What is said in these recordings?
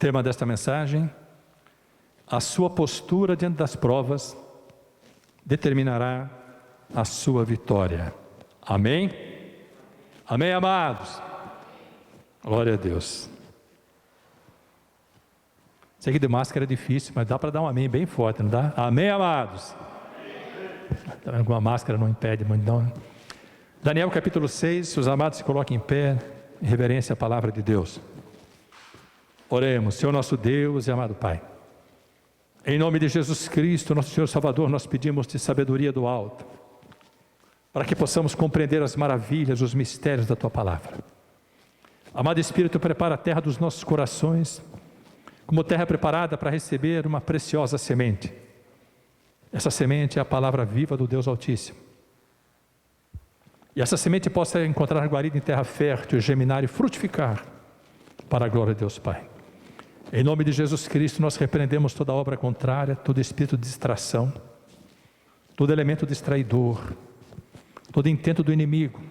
tema desta mensagem: a sua postura diante das provas determinará a sua vitória. Amém? Amém, amados? Glória a Deus. Sei que de máscara é difícil, mas dá para dar um amém bem forte, não dá? Amém, amados? Amém. Com a máscara não impede muito, não. Daniel capítulo 6, os amados se coloquem em pé, em reverência à palavra de Deus. Oremos. Senhor nosso Deus e amado Pai, em nome de Jesus Cristo, nosso Senhor Salvador, nós pedimos-te sabedoria do alto, para que possamos compreender as maravilhas, os mistérios da Tua palavra. Amado Espírito, prepara a terra dos nossos corações, como terra preparada para receber uma preciosa semente. Essa semente é a palavra viva do Deus Altíssimo. E essa semente possa encontrar guarida em terra fértil, germinar e frutificar, para a glória de Deus Pai. Em nome de Jesus Cristo, nós repreendemos toda obra contrária, todo espírito de distração, todo elemento distraidor, todo intento do inimigo,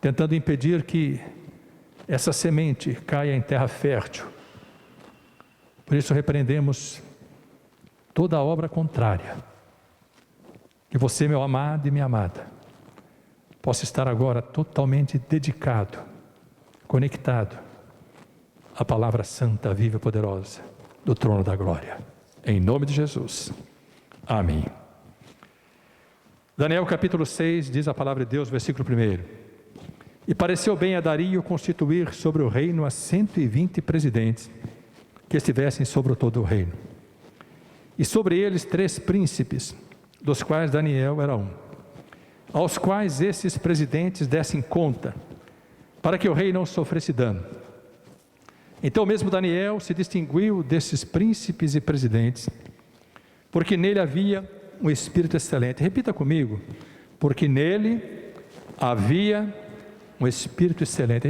tentando impedir que essa semente caia em terra fértil. Por isso repreendemos toda obra contrária. Que você, meu amado e minha amada, possa estar agora totalmente dedicado, conectado à palavra santa, viva e poderosa do trono da glória. Em nome de Jesus. Amém. Daniel capítulo 6 diz a palavra de Deus, versículo 1. E pareceu bem a Dario constituir sobre o reino a 120 presidentes que estivessem sobre todo o reino. E sobre eles 3 príncipes, dos quais Daniel era um, aos quais esses presidentes dessem conta, para que o rei não sofresse dano. Então mesmo Daniel se distinguiu desses príncipes e presidentes, porque nele havia um espírito excelente. Repita comigo: porque nele havia um espírito excelente.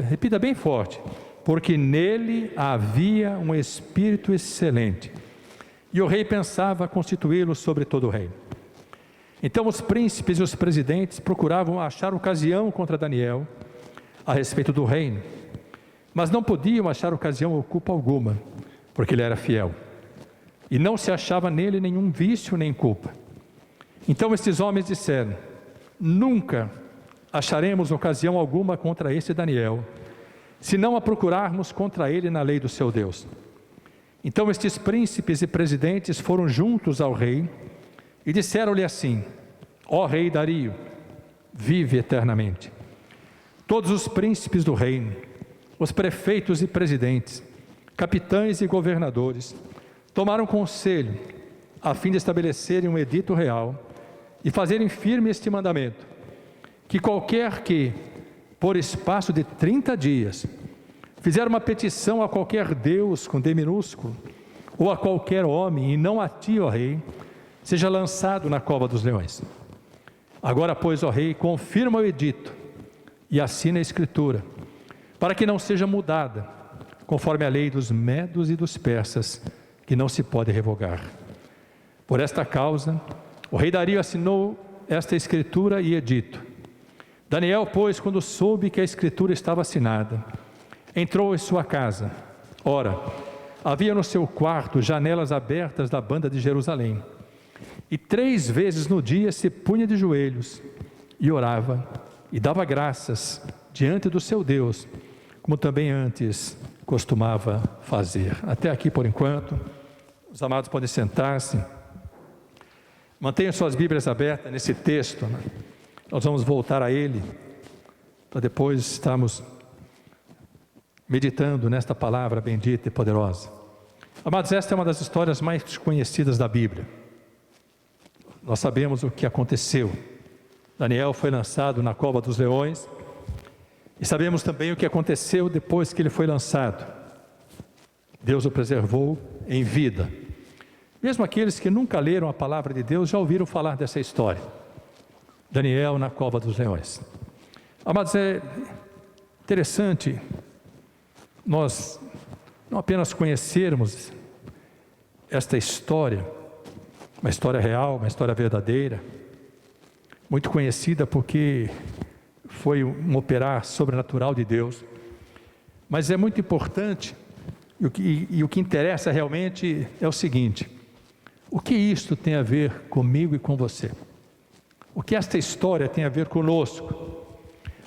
Repita bem forte: porque nele havia um espírito excelente. E o rei pensava constituí-lo sobre todo o reino. Então os príncipes e os presidentes procuravam achar ocasião contra Daniel a respeito do reino, mas não podiam achar ocasião ou culpa alguma, porque ele era fiel, e não se achava nele nenhum vício nem culpa. Então estes homens disseram: nunca acharemos ocasião alguma contra esse Daniel, se não a procurarmos contra ele na lei do seu Deus. Então estes príncipes e presidentes foram juntos ao rei e disseram-lhe assim: ó rei Dario, vive eternamente. Todos os príncipes do reino, os prefeitos e presidentes, capitães e governadores, tomaram conselho a fim de estabelecerem um edito real e fazerem firme este mandamento: que qualquer que, por espaço de 30 dias, fizer uma petição a qualquer Deus com D minúsculo, ou a qualquer homem, e não a ti, ó rei, seja lançado na cova dos leões. Agora, pois, ó rei, confirma o edito e assina a escritura, para que não seja mudada, conforme a lei dos medos e dos persas, que não se pode revogar. Por esta causa, o rei Dario assinou esta escritura e edito. Daniel, pois, quando soube que a escritura estava assinada, entrou em sua casa. Ora, havia no seu quarto janelas abertas da banda de Jerusalém, e 3 vezes no dia se punha de joelhos e orava e dava graças diante do seu Deus, como também antes costumava fazer. Até aqui por enquanto. Os amados podem sentar-se. Mantenham suas Bíblias abertas nesse texto, né? Nós vamos voltar a ele, para depois estarmos meditando nesta palavra bendita e poderosa. Amados, esta é uma das histórias mais conhecidas da Bíblia. Nós sabemos o que aconteceu. Daniel foi lançado na cova dos leões, e sabemos também o que aconteceu depois que ele foi lançado. Deus o preservou em vida. Mesmo aqueles que nunca leram a palavra de Deus já ouviram falar dessa história. Daniel na cova dos leões. Amados, é interessante nós não apenas conhecermos esta história, uma história real, uma história verdadeira, muito conhecida porque foi um operar sobrenatural de Deus, mas é muito importante E o que interessa realmente é o seguinte: o que isto tem a ver comigo e com você? O que esta história tem a ver conosco?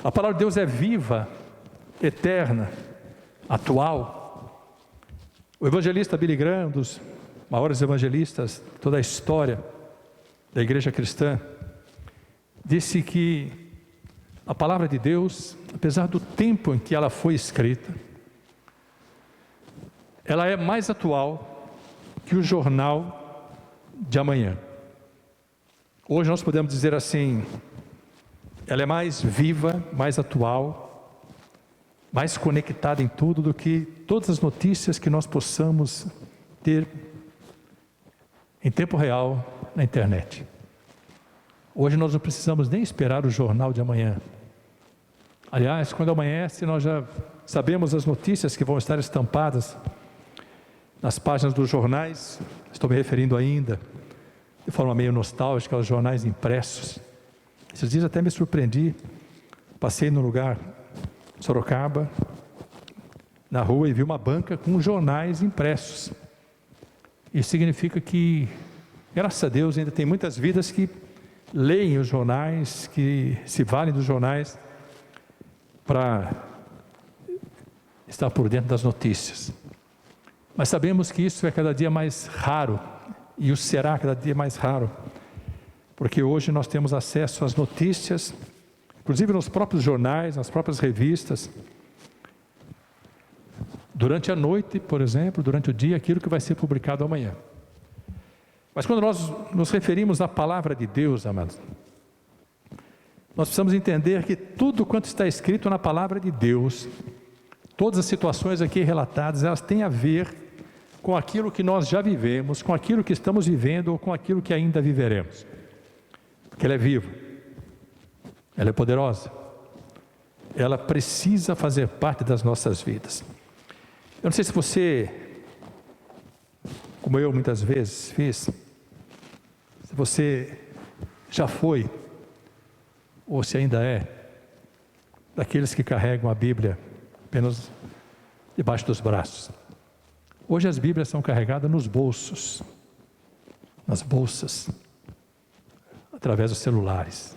A palavra de Deus é viva, eterna, atual. O evangelista Billy Graham, um dos maiores evangelistas de toda a história da igreja cristã, disse que a palavra de Deus, apesar do tempo em que ela foi escrita, ela é mais atual que o jornal de amanhã. Hoje nós podemos dizer assim, ela é mais viva, mais atual, mais conectada em tudo do que todas as notícias que nós possamos ter em tempo real na internet. Hoje nós não precisamos nem esperar o jornal de amanhã. Aliás, quando amanhece, nós já sabemos as notícias que vão estar estampadas nas páginas dos jornais. Estou me referindo ainda, de forma meio nostálgica, aos jornais impressos. Esses dias até me surpreendi, passei num lugar, Sorocaba, na rua, e vi uma banca com jornais impressos. Isso significa que, graças a Deus, ainda tem muitas vidas que leem os jornais, que se valem dos jornais para estar por dentro das notícias. Mas sabemos que isso é cada dia mais raro, e o será cada dia mais raro, porque hoje nós temos acesso às notícias, inclusive nos próprios jornais, nas próprias revistas, durante a noite, por exemplo, durante o dia, aquilo que vai ser publicado amanhã. Mas quando nós nos referimos à palavra de Deus, amados, nós precisamos entender que tudo quanto está escrito na palavra de Deus, todas as situações aqui relatadas, elas têm a ver com aquilo que nós já vivemos, com aquilo que estamos vivendo ou com aquilo que ainda viveremos. Porque ela é viva, ela é poderosa, ela precisa fazer parte das nossas vidas. Eu não sei se você, como eu muitas vezes fiz, se você já foi, ou se ainda é, daqueles que carregam a Bíblia apenas debaixo dos braços. Hoje as Bíblias são carregadas nos bolsos, nas bolsas, através dos celulares.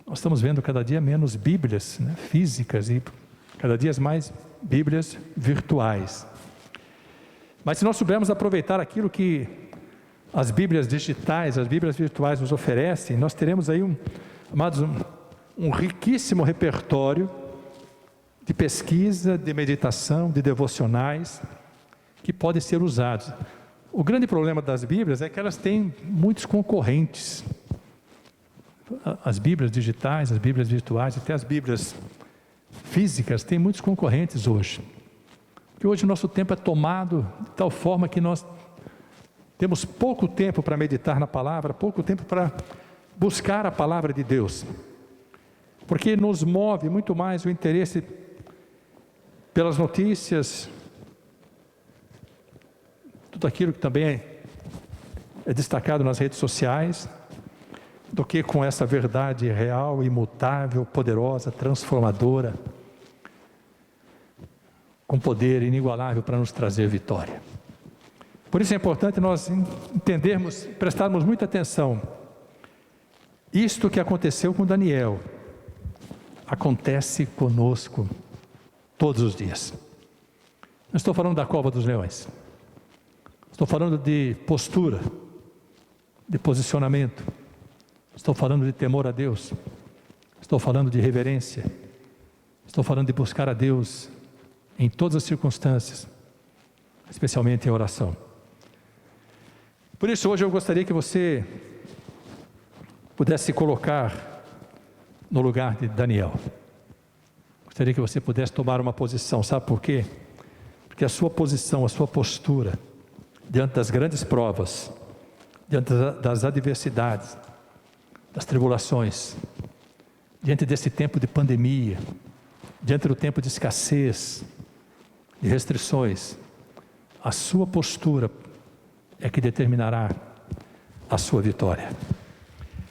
Nós estamos vendo cada dia menos Bíblias, físicas, e cada dia mais Bíblias virtuais. Mas se nós soubermos aproveitar aquilo que as Bíblias digitais, as Bíblias virtuais nos oferecem, nós teremos aí um riquíssimo repertório de pesquisa, de meditação, de devocionais, que podem ser usados. O grande problema das Bíblias é que elas têm muitos concorrentes. As Bíblias digitais, as Bíblias virtuais, até as Bíblias físicas, têm muitos concorrentes hoje. Porque hoje o nosso tempo é tomado de tal forma que nós temos pouco tempo para meditar na palavra, pouco tempo para buscar a palavra de Deus. Porque nos move muito mais o interesse pelas notícias, tudo aquilo que também é destacado nas redes sociais, do que com essa verdade real, imutável, poderosa, transformadora, com poder inigualável para nos trazer vitória. Por isso é importante nós entendermos, prestarmos muita atenção. Isto que aconteceu com Daniel, acontece conosco todos os dias. Não estou falando da cova dos leões. Estou falando de postura, de posicionamento. Estou falando de temor a Deus. Estou falando de reverência. Estou falando de buscar a Deus em todas as circunstâncias, especialmente em oração. Por isso, hoje eu gostaria que você pudesse se colocar no lugar de Daniel. Gostaria que você pudesse tomar uma posição. Sabe por quê? Porque a sua posição, a sua postura, diante das grandes provas, diante das adversidades, das tribulações, diante desse tempo de pandemia, diante do tempo de escassez, de restrições, a sua postura é que determinará a sua vitória.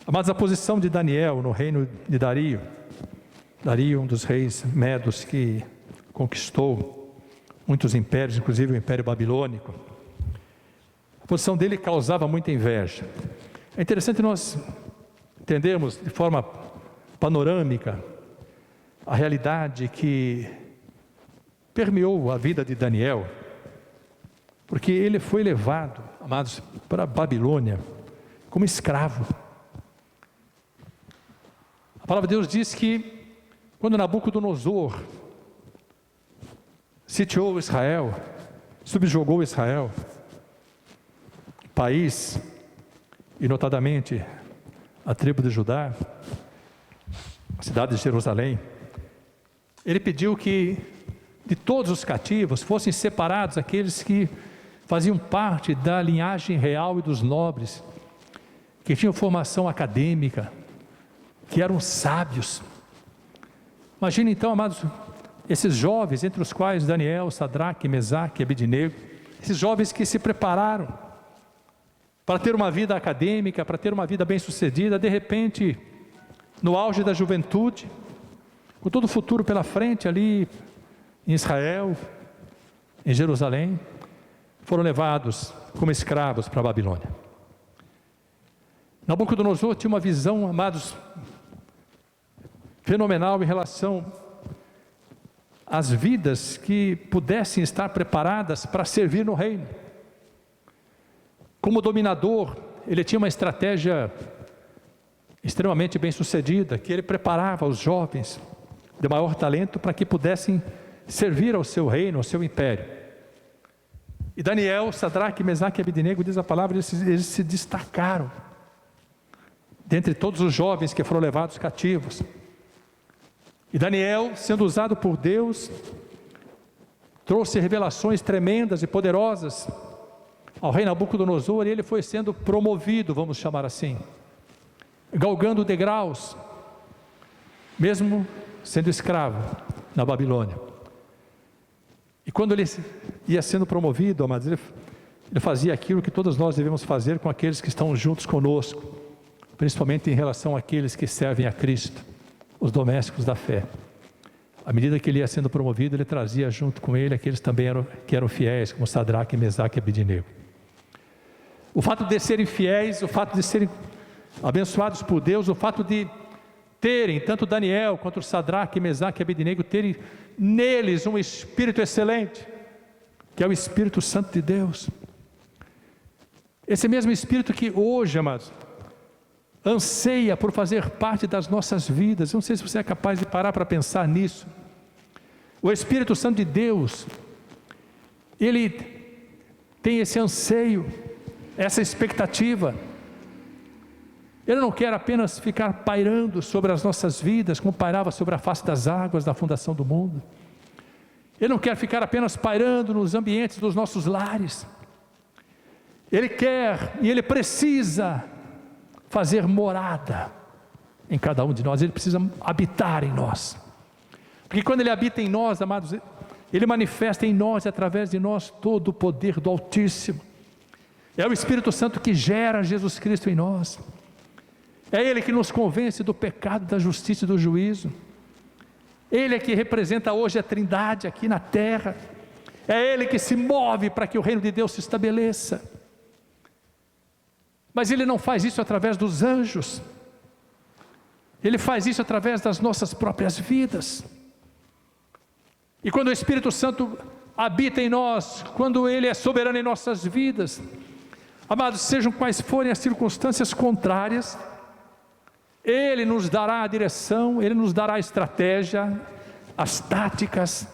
Amados, a posição de Daniel no reino de Dario, um dos reis medos que conquistou muitos impérios, inclusive o Império Babilônico. A posição dele causava muita inveja. É interessante nós entendermos de forma panorâmica a realidade que permeou a vida de Daniel, porque ele foi levado, amados, para a Babilônia como escravo. A palavra de Deus diz que quando Nabucodonosor sitiou Israel, subjugou Israel, país, e notadamente a tribo de Judá, a cidade de Jerusalém, ele pediu que de todos os cativos fossem separados aqueles que faziam parte da linhagem real e dos nobres, que tinham formação acadêmica, que eram sábios. Imagine então, amados, esses jovens, entre os quais Daniel, Sadraque, Mesaque e Abednego, esses jovens que se prepararam para ter uma vida acadêmica, para ter uma vida bem-sucedida, de repente, no auge da juventude, com todo o futuro pela frente ali em Israel, em Jerusalém, foram levados como escravos para a Babilônia. Nabucodonosor tinha uma visão, amados, fenomenal em relação às vidas que pudessem estar preparadas para servir no reino. Como dominador, ele tinha uma estratégia extremamente bem sucedida, que ele preparava os jovens de maior talento para que pudessem servir ao seu reino, ao seu império. E Daniel, Sadraque, Mesaque e Abednego, diz a palavra, eles se destacaram dentre todos os jovens que foram levados cativos. E Daniel, sendo usado por Deus, trouxe revelações tremendas e poderosas ao rei Nabucodonosor, e ele foi sendo promovido, vamos chamar assim, galgando degraus, mesmo sendo escravo na Babilônia. E quando ele ia sendo promovido, amados, ele fazia aquilo que todos nós devemos fazer com aqueles que estão juntos conosco, principalmente em relação àqueles que servem a Cristo, os domésticos da fé. À medida que ele ia sendo promovido, ele trazia junto com ele aqueles também que eram fiéis, como Sadraque, Mesaque e Abednego. O fato de serem fiéis, o fato de serem abençoados por Deus, o fato de terem, tanto Daniel quanto Sadraque, Mesaque e Abednego, terem neles um espírito excelente, que é o Espírito Santo de Deus. Esse mesmo Espírito que hoje, amados, anseia por fazer parte das nossas vidas. Eu não sei se você é capaz de parar para pensar nisso. O Espírito Santo de Deus, ele tem esse anseio, essa expectativa. Ele não quer apenas ficar pairando sobre as nossas vidas, como pairava sobre a face das águas da fundação do mundo. Ele não quer ficar apenas pairando nos ambientes dos nossos lares. Ele quer e ele precisa fazer morada em cada um de nós. Ele precisa habitar em nós. Porque quando ele habita em nós, amados, ele manifesta em nós e através de nós todo o poder do Altíssimo. É o Espírito Santo que gera Jesus Cristo em nós. É Ele que nos convence do pecado, da justiça e do juízo. Ele é que representa hoje a Trindade aqui na terra. É Ele que se move para que o reino de Deus se estabeleça. Mas Ele não faz isso através dos anjos. Ele faz isso através das nossas próprias vidas. E quando o Espírito Santo habita em nós, quando Ele é soberano em nossas vidas, amados, sejam quais forem as circunstâncias contrárias, Ele nos dará a direção, Ele nos dará a estratégia, as táticas,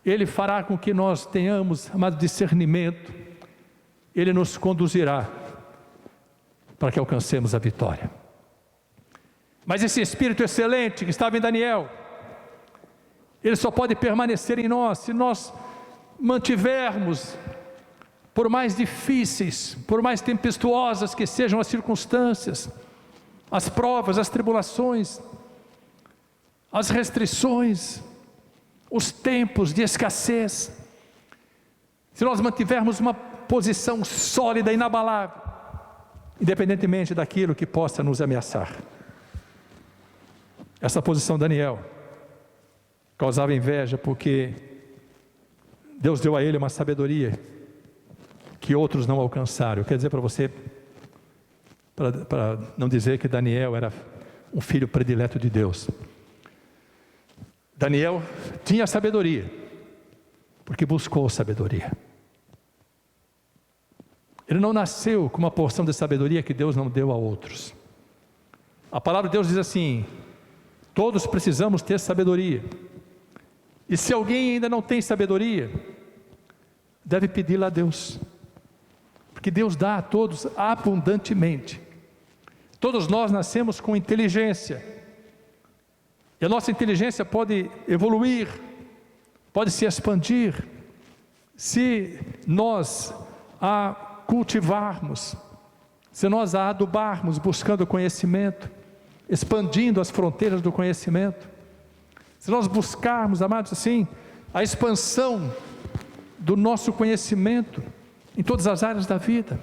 Ele fará com que nós tenhamos, amado, discernimento, Ele nos conduzirá para que alcancemos a vitória. Mas esse Espírito excelente que estava em Daniel, ele só pode permanecer em nós se nós mantivermos, por mais difíceis, por mais tempestuosas que sejam as circunstâncias, as provas, as tribulações, as restrições, os tempos de escassez, se nós mantivermos uma posição sólida, inabalável, independentemente daquilo que possa nos ameaçar. Essa posição Daniel causava inveja porque Deus deu a ele uma sabedoria que outros não alcançaram. Eu quero dizer para você, para não dizer que Daniel era um filho predileto de Deus. Daniel tinha sabedoria, porque buscou sabedoria. Ele não nasceu com uma porção de sabedoria que Deus não deu a outros. A palavra de Deus diz assim: todos precisamos ter sabedoria. E se alguém ainda não tem sabedoria, deve pedi-la a Deus, porque Deus dá a todos abundantemente. Todos nós nascemos com inteligência, e a nossa inteligência pode evoluir, pode se expandir, se nós a cultivarmos, se nós a adubarmos, buscando conhecimento, expandindo as fronteiras do conhecimento. Se nós buscarmos, amados, assim, a expansão do nosso conhecimento em todas as áreas da vida.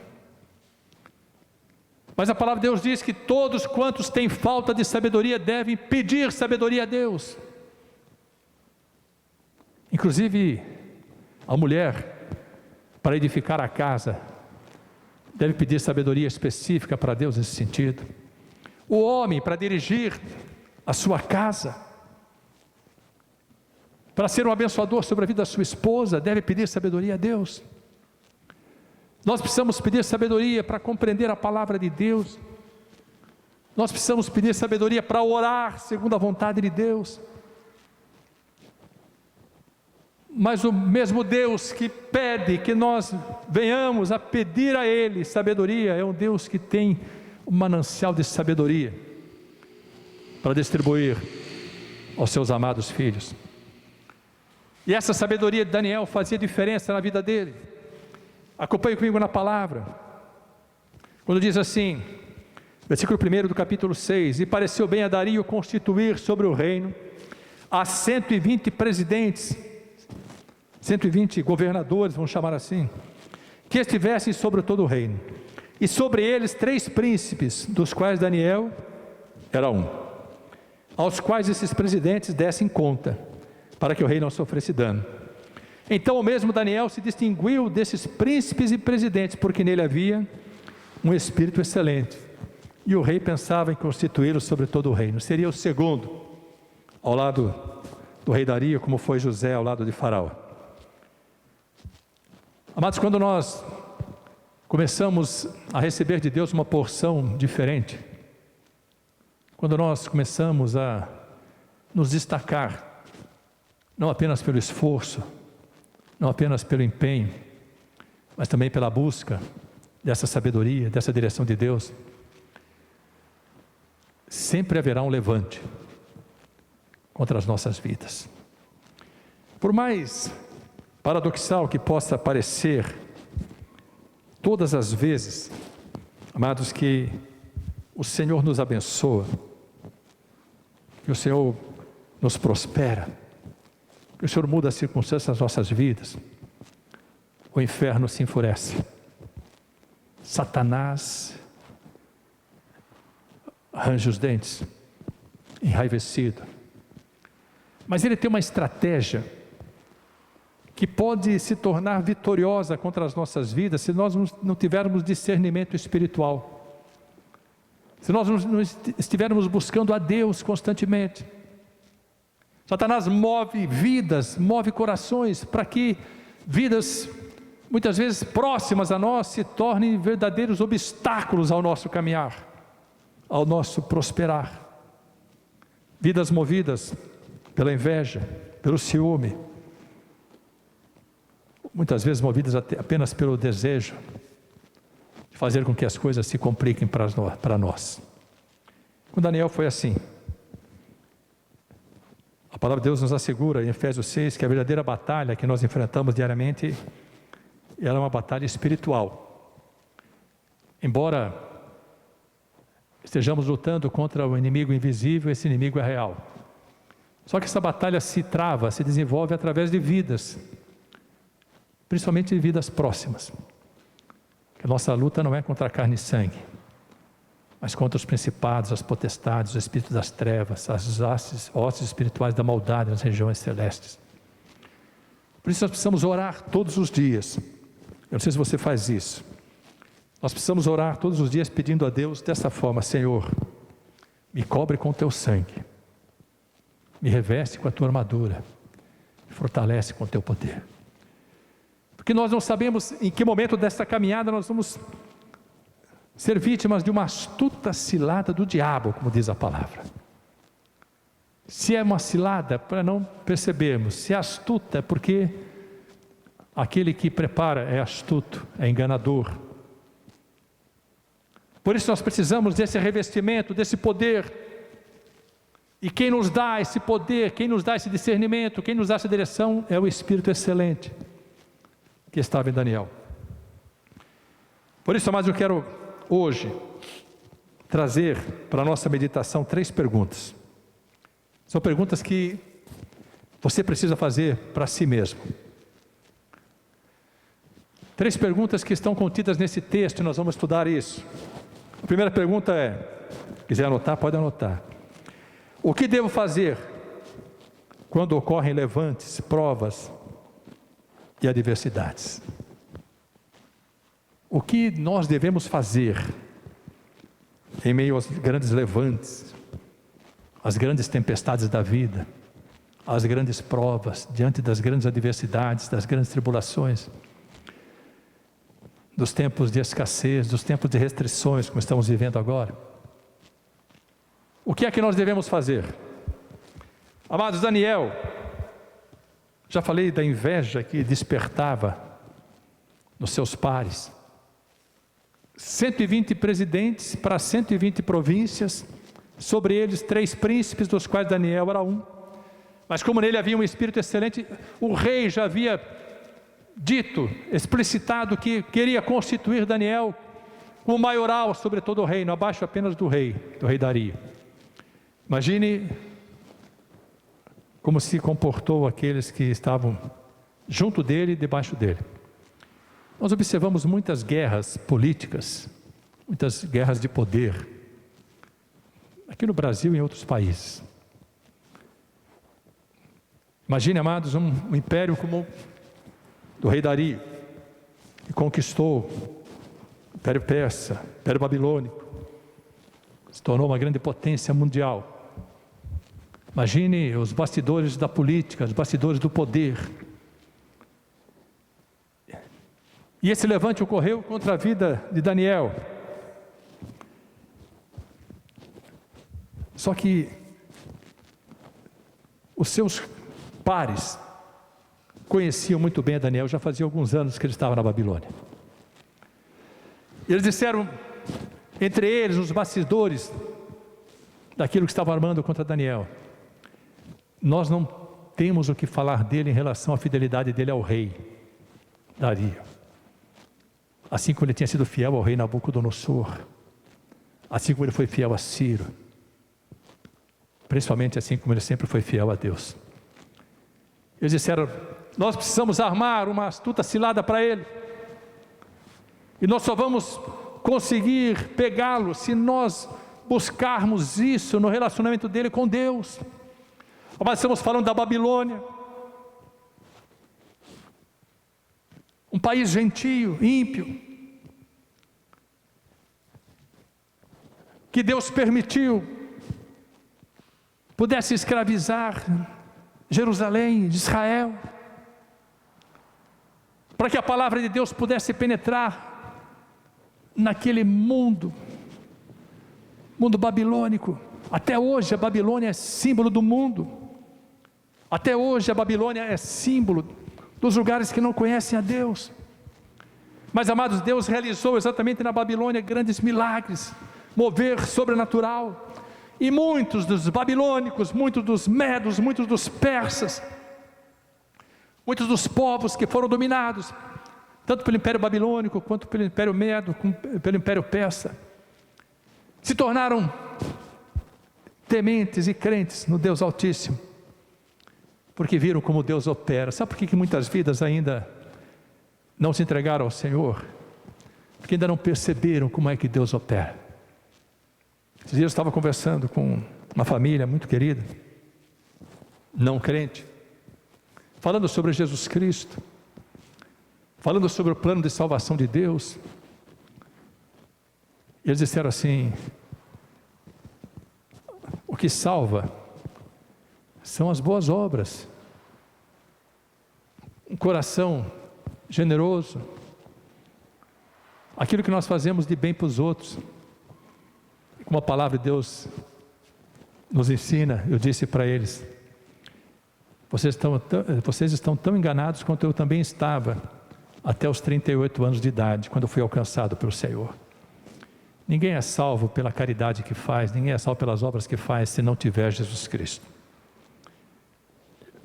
Mas a palavra de Deus diz que todos quantos têm falta de sabedoria devem pedir sabedoria a Deus. Inclusive, a mulher, para edificar a casa, deve pedir sabedoria específica para Deus nesse sentido. O homem, para dirigir a sua casa, para ser um abençoador sobre a vida da sua esposa, deve pedir sabedoria a Deus. Nós precisamos pedir sabedoria para compreender a palavra de Deus. Nós precisamos pedir sabedoria para orar segundo a vontade de Deus. Mas o mesmo Deus que pede que nós venhamos a pedir a Ele sabedoria, é um Deus que tem um manancial de sabedoria para distribuir aos seus amados filhos. E essa sabedoria de Daniel fazia diferença na vida dele. Acompanhe comigo na palavra, quando diz assim, versículo 1 do capítulo 6: e pareceu bem a Dario constituir sobre o reino a 120 presidentes, 120 governadores, vamos chamar assim, que estivessem sobre todo o reino, e sobre eles 3 príncipes, dos quais Daniel era um, aos quais esses presidentes dessem conta, para que o rei não sofresse dano. Então o mesmo Daniel se distinguiu desses príncipes e presidentes, porque nele havia um espírito excelente, e o rei pensava em constituí-lo sobre todo o reino. Seria o segundo, ao lado do rei Dario, como foi José ao lado de Faraó. Amados, quando nós começamos a receber de Deus uma porção diferente, quando nós começamos a nos destacar, não apenas pelo esforço, não apenas pelo empenho, mas também pela busca dessa sabedoria, dessa direção de Deus, sempre haverá um levante contra as nossas vidas. Por mais paradoxal que possa parecer, todas as vezes, amados, que o Senhor nos abençoa, que o Senhor nos prospera, que o Senhor muda as circunstâncias das nossas vidas, o inferno se enfurece. Satanás arranja os dentes, enraivecido. Mas ele tem uma estratégia que pode se tornar vitoriosa contra as nossas vidas se nós não tivermos discernimento espiritual, se nós não estivermos buscando a Deus constantemente. Satanás move vidas, move corações, para que vidas muitas vezes próximas a nós se tornem verdadeiros obstáculos ao nosso caminhar, ao nosso prosperar. Vidas movidas pela inveja, pelo ciúme, muitas vezes movidas apenas pelo desejo de fazer com que as coisas se compliquem para nós. Com Daniel foi assim. A palavra de Deus nos assegura em Efésios 6 que a verdadeira batalha que nós enfrentamos diariamente, ela é uma batalha espiritual. Embora estejamos lutando contra o inimigo invisível, esse inimigo é real. Só que essa batalha se trava, se desenvolve através de vidas, principalmente de vidas próximas. A nossa luta não é contra a carne e sangue, mas contra os principados, as potestades, os espíritos das trevas, as hostes espirituais da maldade nas regiões celestes. Por isso nós precisamos orar todos os dias. Eu não sei se você faz isso. Nós precisamos orar todos os dias pedindo a Deus dessa forma: Senhor, me cobre com o teu sangue, me reveste com a tua armadura, me fortalece com o teu poder. Porque nós não sabemos em que momento desta caminhada nós vamos ser vítimas de uma astuta cilada do diabo, como diz a palavra. Se é uma cilada, para não percebermos, se é astuta, é porque aquele que prepara é astuto, é enganador. Por isso nós precisamos desse revestimento, desse poder. E quem nos dá esse poder, quem nos dá esse discernimento, quem nos dá essa direção é o Espírito excelente que estava em Daniel. Por isso, amados, eu quero hoje trazer para a nossa meditação 3 perguntas. São perguntas que você precisa fazer para si mesmo. 3 perguntas que estão contidas nesse texto e nós vamos estudar isso. A primeira pergunta é, quiser anotar, pode anotar. O que devo fazer quando ocorrem levantes, provas e adversidades? O que nós devemos fazer em meio aos grandes levantes, às grandes tempestades da vida, às grandes provas, diante das grandes adversidades, das grandes tribulações, dos tempos de escassez, dos tempos de restrições, como estamos vivendo agora? O que é que nós devemos fazer? Amados, Daniel, já falei da inveja que despertava nos seus pares. 120 presidentes para 120 províncias, sobre eles 3 príncipes, dos quais Daniel era um. Mas como nele havia um espírito excelente, o rei já havia dito, explicitado que queria constituir Daniel como maioral sobre todo o reino, abaixo apenas do rei Dario. Imagine como se comportou aqueles que estavam junto dele e debaixo dele. Nós observamos muitas guerras políticas, muitas guerras de poder, aqui no Brasil e em outros países. Imagine, amados, um império como do rei Dario, que conquistou o Império Persa, o Império Babilônico, se tornou uma grande potência mundial. Imagine os bastidores da política, os bastidores do poder. E esse levante ocorreu contra a vida de Daniel. Só que os seus pares conheciam muito bem a Daniel, já fazia alguns anos que ele estava na Babilônia. Eles disseram, entre eles, os bastidores daquilo que estava armando contra Daniel: nós não temos o que falar dele em relação à fidelidade dele ao rei Dario. Assim como ele tinha sido fiel ao rei Nabucodonosor, assim como ele foi fiel a Ciro, principalmente assim como ele sempre foi fiel a Deus. Eles disseram: nós precisamos armar uma astuta cilada para ele, e nós só vamos conseguir pegá-lo se nós buscarmos isso no relacionamento dele com Deus. Mas estamos falando da Babilônia, um país gentio, ímpio, que Deus permitiu pudesse escravizar Jerusalém, de Israel, para que a palavra de Deus pudesse penetrar naquele mundo babilônico. Até hoje a Babilônia é símbolo do mundo. Até hoje a Babilônia é símbolo dos lugares que não conhecem a Deus. Mas, amados, Deus realizou exatamente na Babilônia grandes milagres, mover sobrenatural. E muitos dos babilônicos, muitos dos medos, muitos dos persas, muitos dos povos que foram dominados, tanto pelo Império Babilônico, quanto pelo Império Medo, pelo Império Persa, se tornaram tementes e crentes no Deus Altíssimo, porque viram como Deus opera. Sabe por que muitas vidas ainda não se entregaram ao Senhor? Porque ainda não perceberam como é que Deus opera. Esses dias eu estava conversando com uma família muito querida, não crente, falando sobre Jesus Cristo, falando sobre o plano de salvação de Deus. Eles disseram assim: o que salva são as boas obras, um coração generoso, aquilo que nós fazemos de bem para os outros. Como a palavra de Deus nos ensina, eu disse para eles: vocês estão tão enganados quanto eu também estava, até os 38 anos de idade, quando eu fui alcançado pelo Senhor. Ninguém é salvo pela caridade que faz, ninguém é salvo pelas obras que faz, se não tiver Jesus Cristo.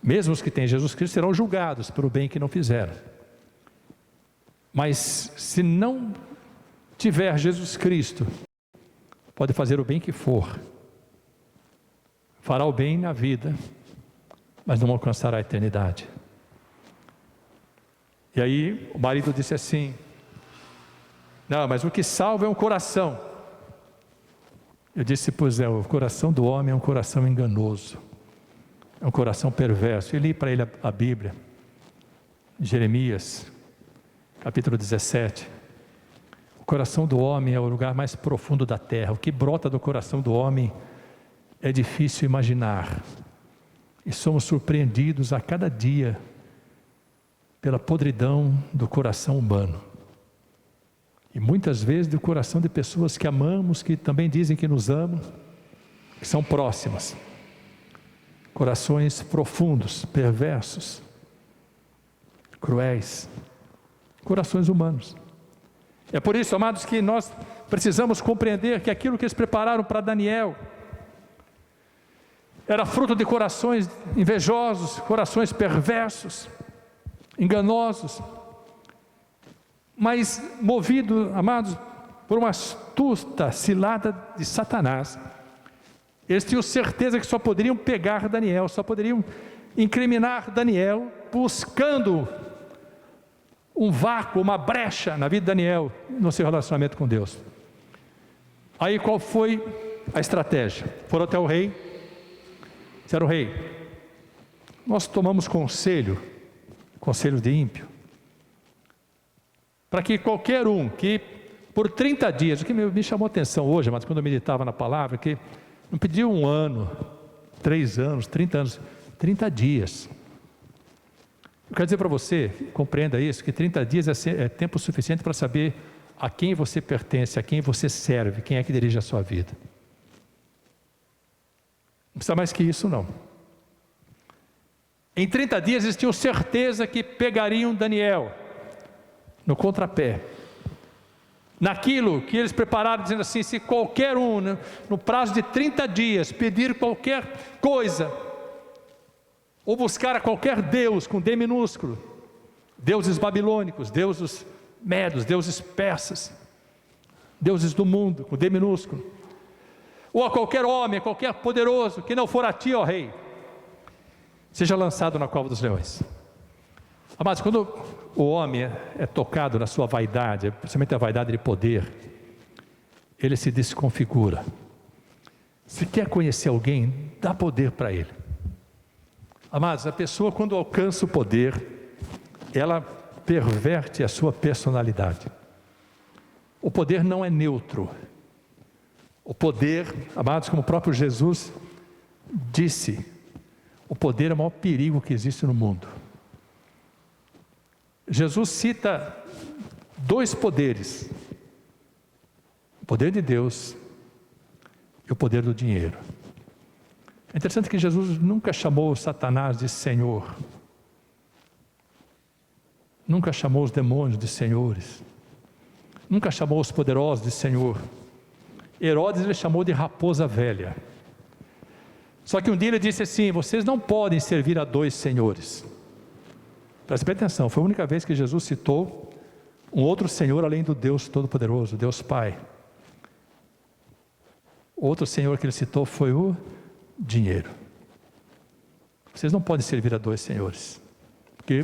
Mesmo os que têm Jesus Cristo serão julgados pelo bem que não fizeram. Mas se não tiver Jesus Cristo, pode fazer o bem que for, fará o bem na vida, mas não alcançará a eternidade. E aí o marido disse assim: não, mas o que salva é um coração. Eu disse: pois é, o coração do homem é um coração enganoso, é um coração perverso. Eu li para ele a Bíblia, Jeremias, capítulo 17. O coração do homem é o lugar mais profundo da terra. O que brota do coração do homem é difícil imaginar. E somos surpreendidos a cada dia pela podridão do coração humano. E muitas vezes do coração de pessoas que amamos, que também dizem que nos amam, que são próximas. Corações profundos, perversos, cruéis, corações humanos. É por isso, amados, que nós precisamos compreender que aquilo que eles prepararam para Daniel era fruto de corações invejosos, corações perversos, enganosos, mas movido, amados, por uma astuta cilada de Satanás. Eles tinham certeza que só poderiam pegar Daniel, só poderiam incriminar Daniel, buscando um vácuo, uma brecha na vida de Daniel, no seu relacionamento com Deus. Aí qual foi a estratégia? Foram até o rei, disseram: rei, nós tomamos conselho de ímpio, para que qualquer um que por 30 dias, o que me chamou a atenção hoje, mas quando eu meditava na palavra, que não pediu 1 ano, 3 anos, 30 anos, 30 dias. Eu quero dizer para você, compreenda isso, que 30 dias é tempo suficiente para saber a quem você pertence, a quem você serve, quem é que dirige a sua vida. Não precisa mais que isso, não. Em 30 dias eles tinham certeza que pegariam Daniel no contrapé, naquilo que eles prepararam, dizendo assim: se qualquer um, no prazo de 30 dias, pedir qualquer coisa, ou buscar a qualquer Deus com D minúsculo, deuses babilônicos, deuses medos, deuses persas, deuses do mundo com D minúsculo, ou a qualquer homem, a qualquer poderoso, que não for a ti, ó rei, seja lançado na cova dos leões. Amados, quando o homem é tocado na sua vaidade, principalmente a vaidade de poder, ele se desconfigura. Se quer conhecer alguém, dá poder para ele. Amados, a pessoa, quando alcança o poder, ela perverte a sua personalidade. O poder não é neutro. O poder, amados, como o próprio Jesus disse, o poder é o maior perigo que existe no mundo. Jesus cita 2 poderes: o poder de Deus e o poder do dinheiro. É interessante que Jesus nunca chamou Satanás de Senhor, nunca chamou os demônios de senhores, nunca chamou os poderosos de Senhor. Herodes ele chamou de raposa velha. Só que um dia ele disse assim: vocês não podem servir a 2 senhores. Preste bem atenção, foi a única vez que Jesus citou um outro Senhor além do Deus Todo-Poderoso, Deus Pai. O outro Senhor que ele citou foi o dinheiro. Vocês não podem servir a 2 senhores, porque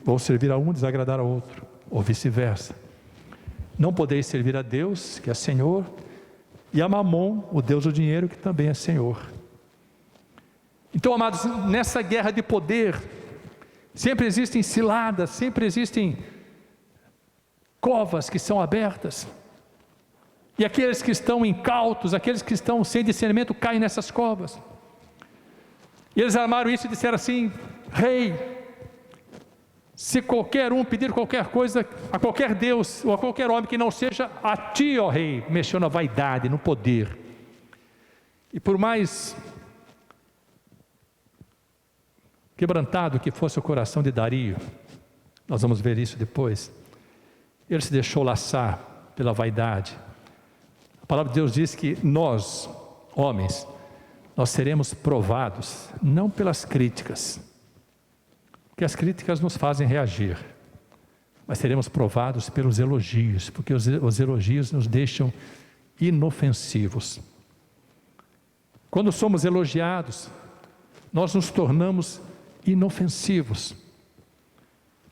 vão servir a um e desagradar ao outro, ou vice-versa. Não podeis servir a Deus, que é Senhor, e a Mamon, o Deus do dinheiro, que também é Senhor. Então, amados, nessa guerra de poder, Sempre existem ciladas, sempre existem covas que são abertas. E aqueles que estão incautos, aqueles que estão sem discernimento, caem nessas covas. E eles armaram isso e disseram assim: rei, se qualquer um pedir qualquer coisa a qualquer Deus ou a qualquer homem que não seja a ti, ó rei, mexeu na vaidade, no poder. E por mais quebrantado que fosse o coração de Dario, nós vamos ver isso depois, ele se deixou laçar pela vaidade. A palavra de Deus diz que nós, homens, nós seremos provados, não pelas críticas, porque as críticas nos fazem reagir, mas seremos provados pelos elogios, porque os elogios nos deixam inofensivos. Quando somos elogiados, nós nos tornamos inofensivos,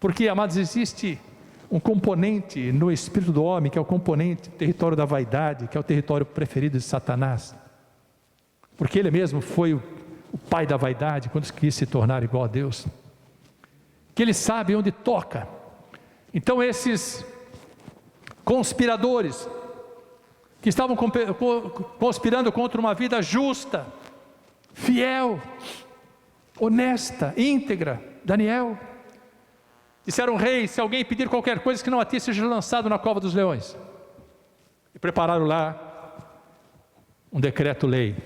porque, amados, existe um componente no espírito do homem, que é o componente território da vaidade, que é o território preferido de Satanás, porque ele mesmo foi o pai da vaidade quando quis se tornar igual a Deus, que ele sabe onde toca. Então esses conspiradores que estavam conspirando contra uma vida justa, fiel, honesta, íntegra, Daniel, disseram: rei, se alguém pedir qualquer coisa que não a ti, seja lançado na cova dos leões. E prepararam lá um decreto-lei,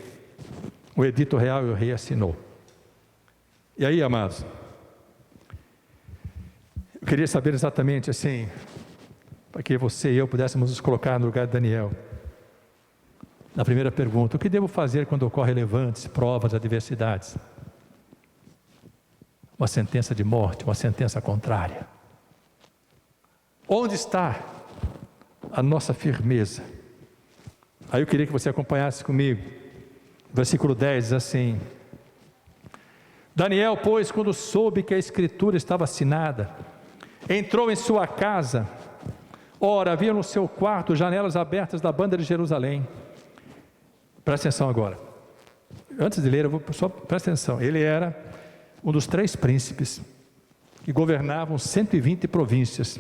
o edito real, e o rei assinou. E aí, amados, eu queria saber exatamente assim, para que você e eu pudéssemos nos colocar no lugar de Daniel. Na primeira pergunta: o que devo fazer quando ocorrem levantes, provas, adversidades? Uma sentença de morte, uma sentença contrária. Onde está a nossa firmeza? Aí eu queria que você acompanhasse comigo. Versículo 10 diz assim: Daniel, pois, quando soube que a escritura estava assinada, entrou em sua casa. Ora, havia no seu quarto janelas abertas da banda de Jerusalém. Presta atenção agora. Antes de ler, eu vou só presta atenção. Ele era um dos 3 príncipes que governavam 120 províncias.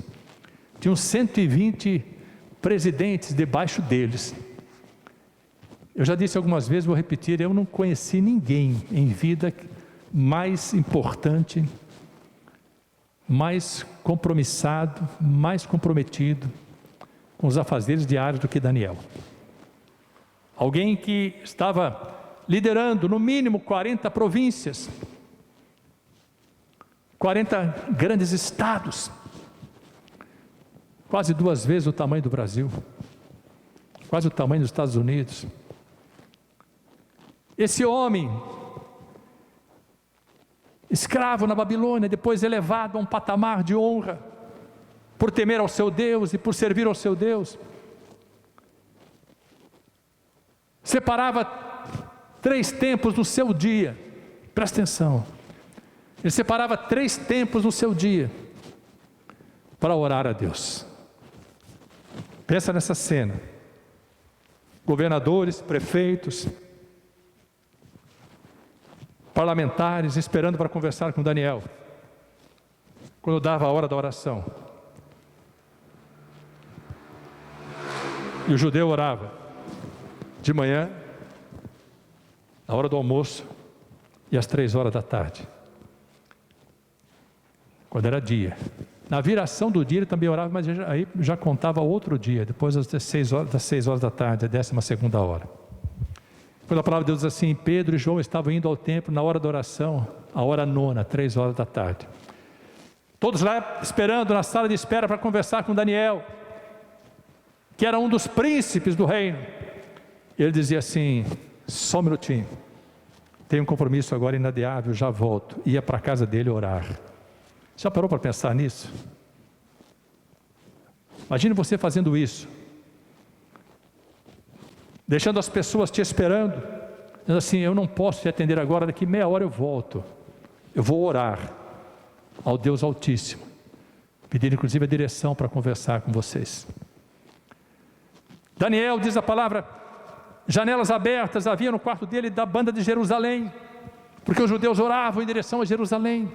Tinham 120 presidentes debaixo deles. Eu já disse algumas vezes, vou repetir, eu não conheci ninguém em vida mais importante, mais compromissado, mais comprometido com os afazeres diários do que Daniel. Alguém que estava liderando no mínimo 40 províncias, 40 grandes estados, quase 2 vezes o tamanho do Brasil, quase o tamanho dos Estados Unidos. Esse homem, escravo na Babilônia, depois elevado a um patamar de honra, por temer ao seu Deus e por servir ao seu Deus, separava 3 tempos no seu dia. Presta atenção, ele separava 3 tempos no seu dia para orar a Deus. Pensa nessa cena: governadores, prefeitos, parlamentares esperando para conversar com Daniel, quando dava a hora da oração. E o judeu orava de manhã, na hora do almoço e às 3 horas da tarde, quando era dia. Na viração do dia ele também orava, mas aí já contava outro dia, depois das 6 horas da tarde, a 12ª hora. Quando a palavra de Deus diz assim: Pedro e João estavam indo ao templo na hora da oração, a hora 9ª, 3 horas da tarde. Todos lá esperando na sala de espera para conversar com Daniel, que era um dos príncipes do reino. Ele dizia assim: só um minutinho, tenho um compromisso agora inadiável, já volto. Ia para a casa dele orar. Já parou para pensar nisso? Imagine você fazendo isso, deixando as pessoas te esperando, dizendo assim: eu não posso te atender agora, daqui meia hora eu volto. Eu vou orar ao Deus Altíssimo, pedir inclusive a direção para conversar com vocês. Daniel, diz a palavra, janelas abertas havia no quarto dele da banda de Jerusalém, porque os judeus oravam em direção a Jerusalém.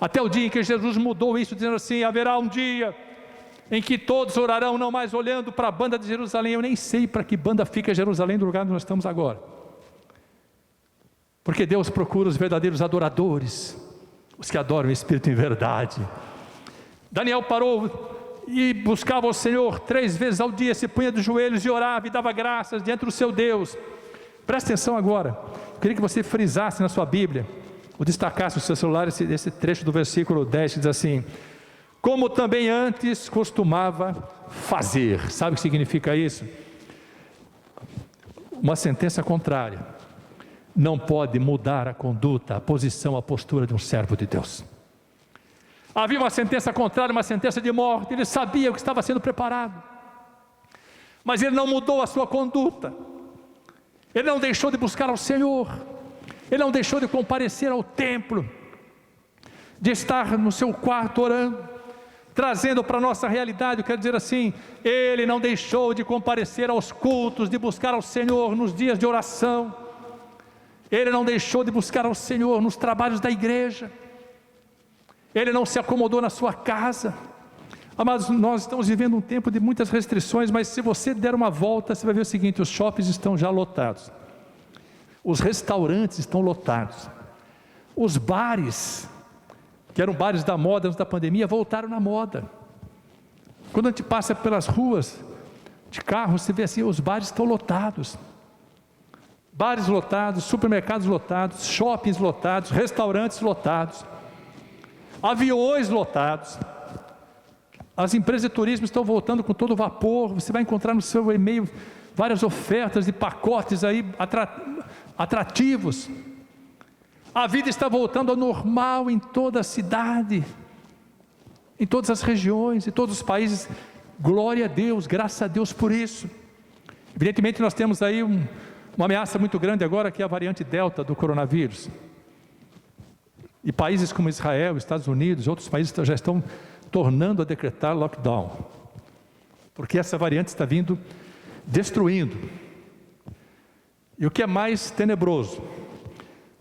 Até o dia em que Jesus mudou isso, dizendo assim: haverá um dia em que todos orarão, não mais olhando para a banda de Jerusalém. Eu nem sei para que banda fica Jerusalém do lugar onde nós estamos agora, porque Deus procura os verdadeiros adoradores, os que adoram o Espírito em verdade. Daniel parou e buscava o Senhor 3 vezes ao dia, se punha de joelhos e orava e dava graças diante do seu Deus. Presta atenção agora, eu queria que você frisasse na sua Bíblia, ou destacasse no seu celular esse trecho do versículo 10, que diz assim: como também antes costumava fazer. Sabe o que significa isso? Uma sentença contrária não pode mudar a conduta, a posição, a postura de um servo de Deus. Havia uma sentença contrária, uma sentença de morte. Ele sabia o que estava sendo preparado, mas ele não mudou a sua conduta. Ele não deixou de buscar ao Senhor, ele não deixou de comparecer ao templo, de estar no seu quarto orando. Trazendo para a nossa realidade, eu quero dizer assim, ele não deixou de comparecer aos cultos, de buscar ao Senhor nos dias de oração. Ele não deixou de buscar ao Senhor nos trabalhos da igreja. Ele não se acomodou na sua casa. Amados, nós estamos vivendo um tempo de muitas restrições, mas se você der uma volta, você vai ver o seguinte: os shoppings estão já lotados, os restaurantes estão lotados, os bares, que eram bares da moda antes da pandemia, voltaram na moda. Quando a gente passa pelas ruas de carro, você vê assim, os bares estão lotados. Bares lotados, supermercados lotados, shoppings lotados, restaurantes lotados, aviões lotados. As empresas de turismo estão voltando com todo vapor. Você vai encontrar no seu e-mail várias ofertas de pacotes aí atrativos. A vida está voltando ao normal em toda a cidade, em todas as regiões, em todos os países. Glória a Deus, graças a Deus por isso. Evidentemente nós temos aí uma ameaça muito grande agora, que é a variante Delta do coronavírus. E países como Israel, Estados Unidos, outros países já estão tornando a decretar lockdown, porque essa variante está vindo destruindo. E o que é mais tenebroso,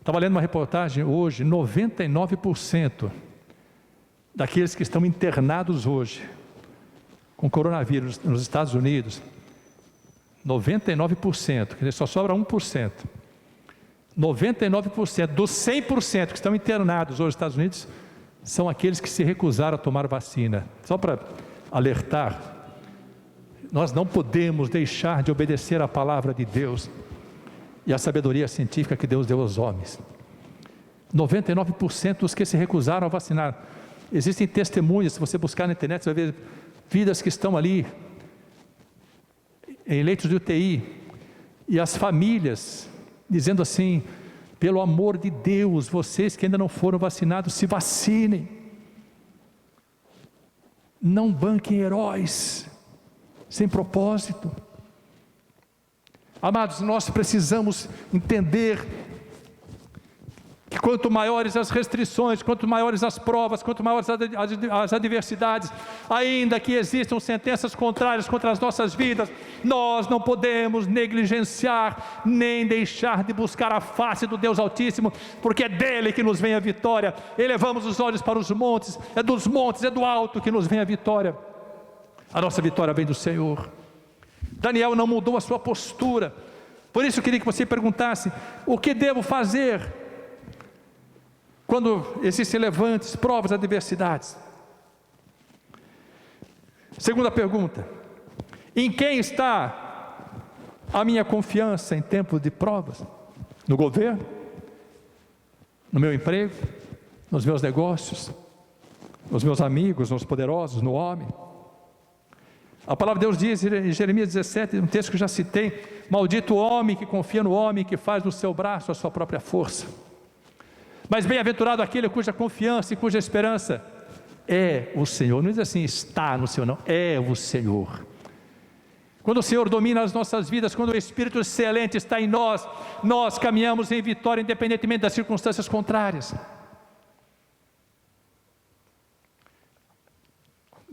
estava lendo uma reportagem hoje, 99% daqueles que estão internados hoje com coronavírus nos Estados Unidos, 99%, quer dizer, só sobra 1%. 99% dos 100% que estão internados hoje nos Estados Unidos são aqueles que se recusaram a tomar vacina. Só para alertar, nós não podemos deixar de obedecer à palavra de Deus e à sabedoria científica que Deus deu aos homens. 99% dos que se recusaram a vacinar. Existem testemunhas, se você buscar na internet, você vai ver vidas que estão ali em leitos de UTI, e as famílias dizendo assim: pelo amor de Deus, vocês que ainda não foram vacinados, se vacinem. Não banquem heróis sem propósito. Amados, nós precisamos entender que quanto maiores as restrições, quanto maiores as provas, quanto maiores as adversidades, ainda que existam sentenças contrárias contra as nossas vidas, nós não podemos negligenciar, nem deixar de buscar a face do Deus Altíssimo, porque é dele que nos vem a vitória. Elevamos os olhos para os montes, é dos montes, é do alto que nos vem a vitória. A nossa vitória vem do Senhor. Daniel não mudou a sua postura. Por isso eu queria que você perguntasse: o que devo fazer quando existem levantes, provas, adversidades? Segunda pergunta: em quem está a minha confiança em tempos de provas? No governo? No meu emprego? Nos meus negócios? Nos meus amigos? Nos poderosos? No homem? A palavra de Deus diz em Jeremias 17, um texto que eu já citei: maldito o homem que confia no homem, que faz do seu braço a sua própria força. Mas bem-aventurado aquele cuja confiança e cuja esperança é o Senhor. Não diz assim, está no Senhor, não, é o Senhor. Quando o Senhor domina as nossas vidas, quando o Espírito excelente está em nós, nós caminhamos em vitória, independentemente das circunstâncias contrárias.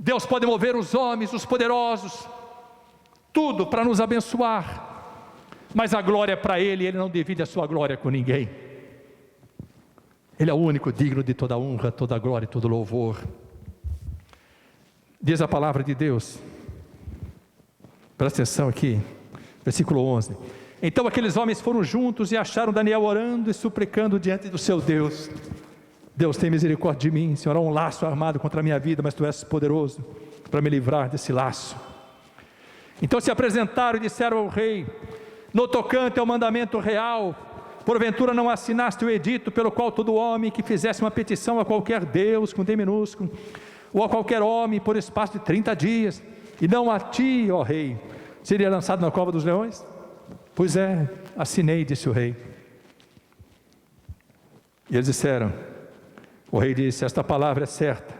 Deus pode mover os homens, os poderosos, tudo para nos abençoar, mas a glória é para Ele, e Ele não divide a sua glória com ninguém. Ele é o único digno de toda honra, toda glória e todo louvor. Diz a palavra de Deus, presta atenção aqui, versículo 11. Então aqueles homens foram juntos e acharam Daniel orando e suplicando diante do seu Deus. Deus, tem misericórdia de mim, Senhor, há um laço armado contra a minha vida, mas Tu és poderoso para me livrar desse laço. Então se apresentaram e disseram ao rei: no tocante ao mandamento real, porventura não assinaste o edito pelo qual todo homem que fizesse uma petição a qualquer Deus, com D minúsculo, ou a qualquer homem por espaço de 30 dias, e não a ti, ó rei, seria lançado na cova dos leões? Pois é, assinei, disse o rei. E eles disseram, o rei disse: esta palavra é certa,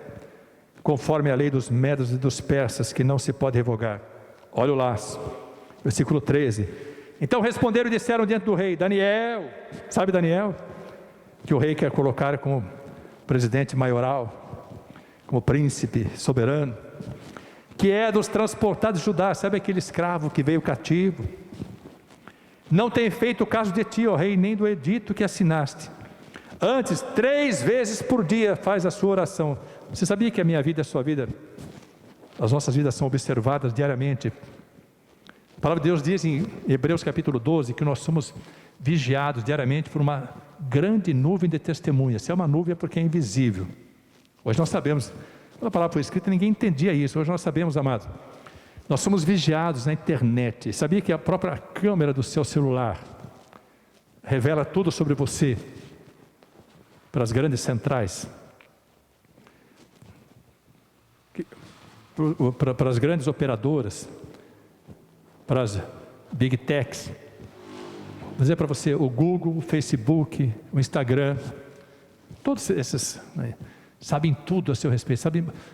conforme a lei dos medos e dos persas, que não se pode revogar. Olha o laço, versículo 13. Então responderam e disseram diante do rei: Daniel, sabe Daniel, que o rei quer colocar como presidente maioral, como príncipe soberano, que é dos transportados de Judá, sabe aquele escravo que veio cativo? Não tem feito caso de ti, ó rei, nem do edito que assinaste. Antes, 3 vezes por dia faz a sua oração. Você sabia que a minha vida e a sua vida, as nossas vidas são observadas diariamente? A palavra de Deus diz em Hebreus capítulo 12, que nós somos vigiados diariamente por uma grande nuvem de testemunhas. Se é uma nuvem é porque é invisível. Hoje nós sabemos, quando a palavra foi escrita ninguém entendia isso, hoje nós sabemos, amados. Nós somos vigiados na internet. Sabia que a própria câmera do seu celular revela tudo sobre você para as grandes centrais, para as grandes operadoras, para as big techs. Vou dizer para você, o Google, o Facebook, o Instagram, todos esses sabem tudo a seu respeito,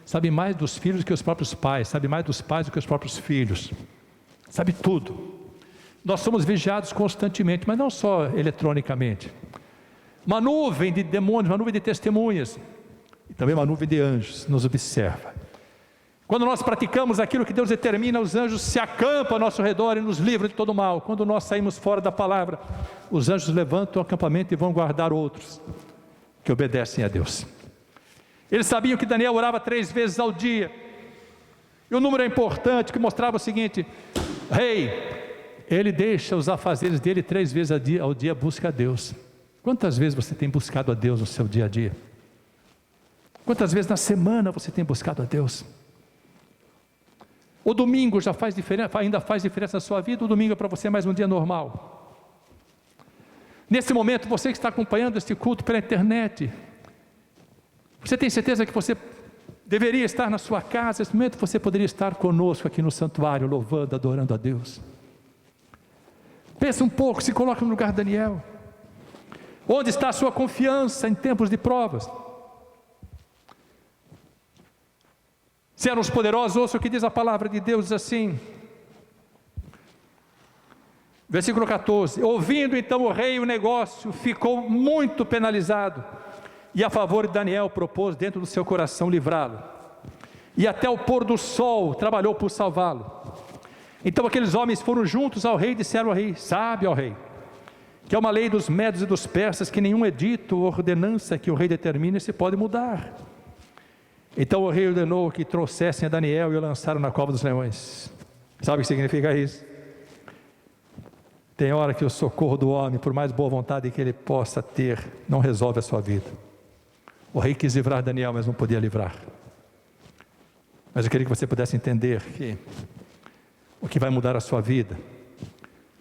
sabem mais dos filhos do que os próprios pais, sabem mais dos pais do que os próprios filhos, sabe tudo. Nós somos vigiados constantemente, mas não só eletronicamente. Uma nuvem de demônios, uma nuvem de testemunhas, e também uma nuvem de anjos nos observa. Quando nós praticamos aquilo que Deus determina, os anjos se acampam ao nosso redor e nos livram de todo mal. Quando nós saímos fora da palavra, os anjos levantam o acampamento e vão guardar outros que obedecem a Deus. Eles sabiam que Daniel orava 3 vezes ao dia, e o número é importante, que mostrava o seguinte: rei, ele deixa os afazeres dele 3 vezes ao dia, busca a Deus. Quantas vezes você tem buscado a Deus no seu dia a dia? Quantas vezes na semana você tem buscado a Deus? O domingo já faz diferença, ainda faz diferença na sua vida? O domingo para você é mais um dia normal? Nesse momento, você que está acompanhando este culto pela internet, você tem certeza que você deveria estar na sua casa? Nesse momento você poderia estar conosco aqui no santuário, louvando, adorando a Deus. Pensa um pouco, se coloca no lugar de Daniel. Onde está a sua confiança em tempos de provas? Se eram os poderosos, ouça o que diz a palavra de Deus, diz assim, versículo 14: ouvindo então o rei o negócio, ficou muito penalizado, e a favor de Daniel propôs dentro do seu coração livrá-lo, e até o pôr do sol trabalhou por salvá-lo. Então aqueles homens foram juntos ao rei e disseram ao rei: sabe, ó rei, que é uma lei dos medos e dos persas, que nenhum edito ou ordenança que o rei determine se pode mudar. Então o rei ordenou que trouxessem a Daniel e o lançaram na cova dos leões. Sabe o que significa isso? Tem hora que o socorro do homem, por mais boa vontade que ele possa ter, não resolve a sua vida. O rei quis livrar Daniel, mas não podia livrar. Mas eu queria que você pudesse entender que o que vai mudar a sua vida,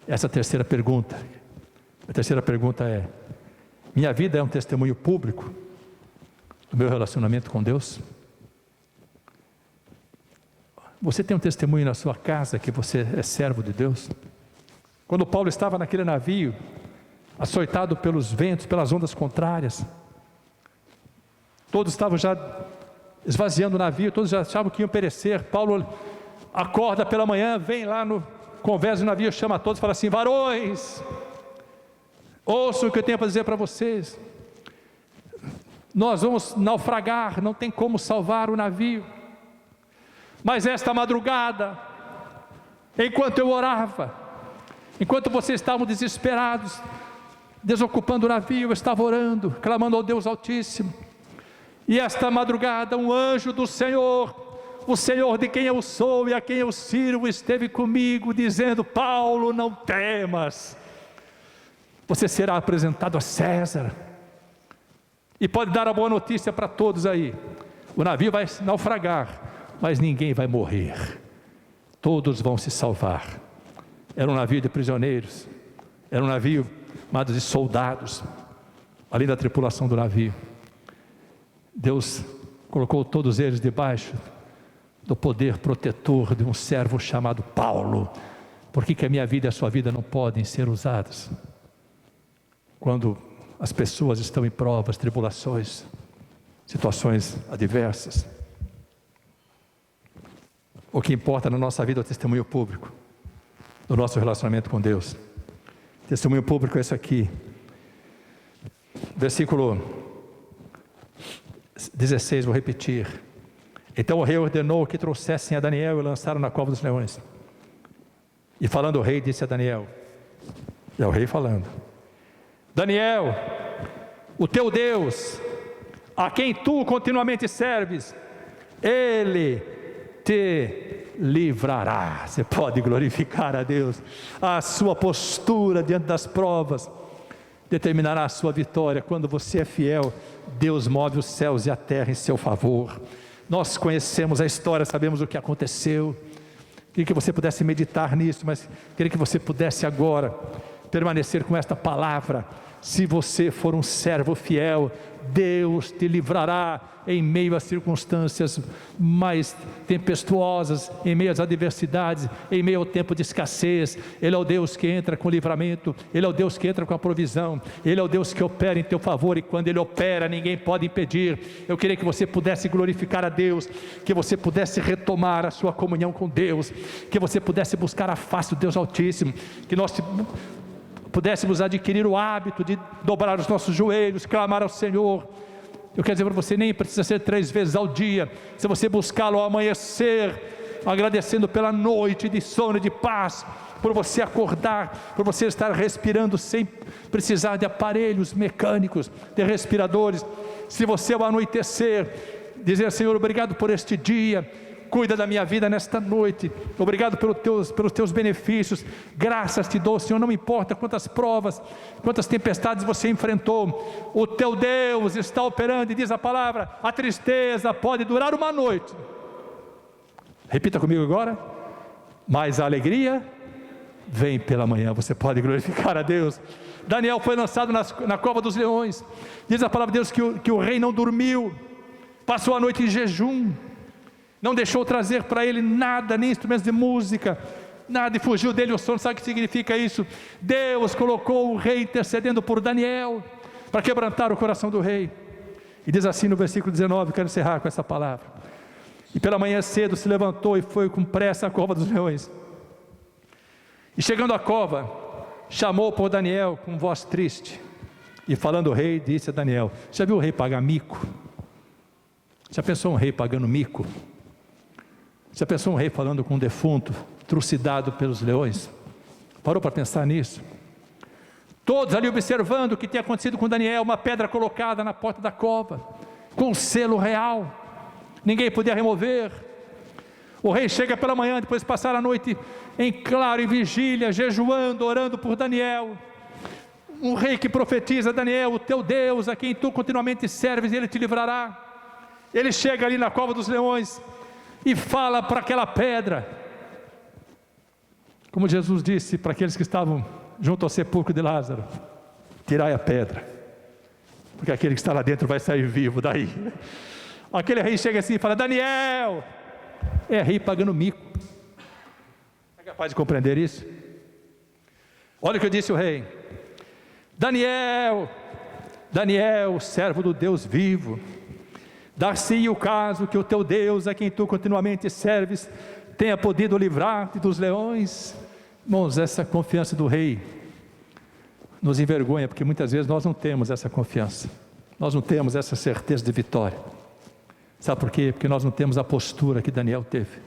essa terceira pergunta. A terceira pergunta é: minha vida é um testemunho público do meu relacionamento com Deus? Você tem um testemunho na sua casa que você é servo de Deus? Quando Paulo estava naquele navio, açoitado pelos ventos, pelas ondas contrárias, todos estavam já esvaziando o navio, todos já achavam que iam perecer. Paulo acorda pela manhã, vem lá no convés do navio, chama a todos e fala assim: varões, ouçam o que eu tenho para dizer para vocês. Nós vamos naufragar, não tem como salvar o navio. Mas esta madrugada, enquanto eu orava, enquanto vocês estavam desesperados, desocupando o navio, eu estava orando, clamando ao Deus Altíssimo, e esta madrugada um anjo do Senhor, o Senhor de quem eu sou e a quem eu sirvo, esteve comigo dizendo: Paulo, não temas, você será apresentado a César, e pode dar a boa notícia para todos aí, o navio vai naufragar, mas ninguém vai morrer, todos vão se salvar. Era um navio de prisioneiros, era um navio, amados, de soldados, além da tripulação do navio. Deus colocou todos eles debaixo do poder protetor de um servo chamado Paulo. Por que a minha vida e a sua vida não podem ser usadas quando as pessoas estão em provas, tribulações, situações adversas? O que importa na nossa vida é o testemunho público do nosso relacionamento com Deus. Testemunho público é isso aqui, versículo 16, vou repetir. Então o rei ordenou que trouxessem a Daniel e lançaram na cova dos leões. E falando o rei, disse a Daniel, é o rei falando: Daniel, o teu Deus, a quem tu continuamente serves, Ele te livrará. Você pode glorificar a Deus. A sua postura diante das provas determinará a sua vitória. Quando você é fiel, Deus move os céus e a terra em seu favor. Nós conhecemos a história, sabemos o que aconteceu. Queria que você pudesse meditar nisso, mas queria que você pudesse agora permanecer com esta palavra. Se você for um servo fiel, Deus te livrará em meio às circunstâncias mais tempestuosas, em meio às adversidades, em meio ao tempo de escassez. Ele é o Deus que entra com livramento, Ele é o Deus que entra com a provisão, Ele é o Deus que opera em teu favor, e quando Ele opera, ninguém pode impedir. Eu queria que você pudesse glorificar a Deus, que você pudesse retomar a sua comunhão com Deus, que você pudesse buscar a face do Deus Altíssimo, que nós pudéssemos adquirir o hábito de dobrar os nossos joelhos, clamar ao Senhor. Eu quero dizer para você, nem precisa ser 3 vezes ao dia, se você buscá-lo ao amanhecer, agradecendo pela noite de sono e de paz, por você acordar, por você estar respirando sem precisar de aparelhos mecânicos, de respiradores. Se você ao anoitecer dizer: Senhor, obrigado por este dia, cuida da minha vida nesta noite, obrigado pelos teus benefícios, graças te dou, Senhor, não importa quantas provas, quantas tempestades você enfrentou, o teu Deus está operando, e diz a palavra: a tristeza pode durar uma noite, repita comigo agora, mas a alegria vem pela manhã. Você pode glorificar a Deus. Daniel foi lançado na cova dos leões, diz a palavra de Deus que o rei não dormiu, passou a noite em jejum, não deixou trazer para ele nada, nem instrumentos de música, nada, e fugiu dele o sono. Sabe o que significa isso? Deus colocou o rei intercedendo por Daniel, para quebrantar o coração do rei. E diz assim no versículo 19, quero encerrar com essa palavra: e pela manhã cedo se levantou e foi com pressa à cova dos leões, e chegando à cova, chamou por Daniel com voz triste, e falando o rei, disse a Daniel: já viu o rei pagar mico? Já pensou um rei pagando mico? Já pensou um rei falando com um defunto, trucidado pelos leões? Parou para pensar nisso? Todos ali observando o que tinha acontecido com Daniel, uma pedra colocada na porta da cova, com um selo real, ninguém podia remover. O rei chega pela manhã, depois de passar a noite em claro, em vigília, jejuando, orando por Daniel. Um rei que profetiza: Daniel, o teu Deus, a quem tu continuamente serves, Ele te livrará. Ele chega ali na cova dos leões e fala para aquela pedra, como Jesus disse para aqueles que estavam junto ao sepulcro de Lázaro: tirai a pedra, porque aquele que está lá dentro vai sair vivo daí. Aquele rei chega assim e fala: Daniel, é rei pagando mico. É capaz de compreender isso? Olha o que eu disse o rei: Daniel, Daniel, servo do Deus vivo, dar-se o caso que o teu Deus, a quem tu continuamente serves, tenha podido livrar-te dos leões. Irmãos, essa confiança do rei nos envergonha, porque muitas vezes nós não temos essa confiança, nós não temos essa certeza de vitória. Sabe por quê? Porque nós não temos a postura que Daniel teve.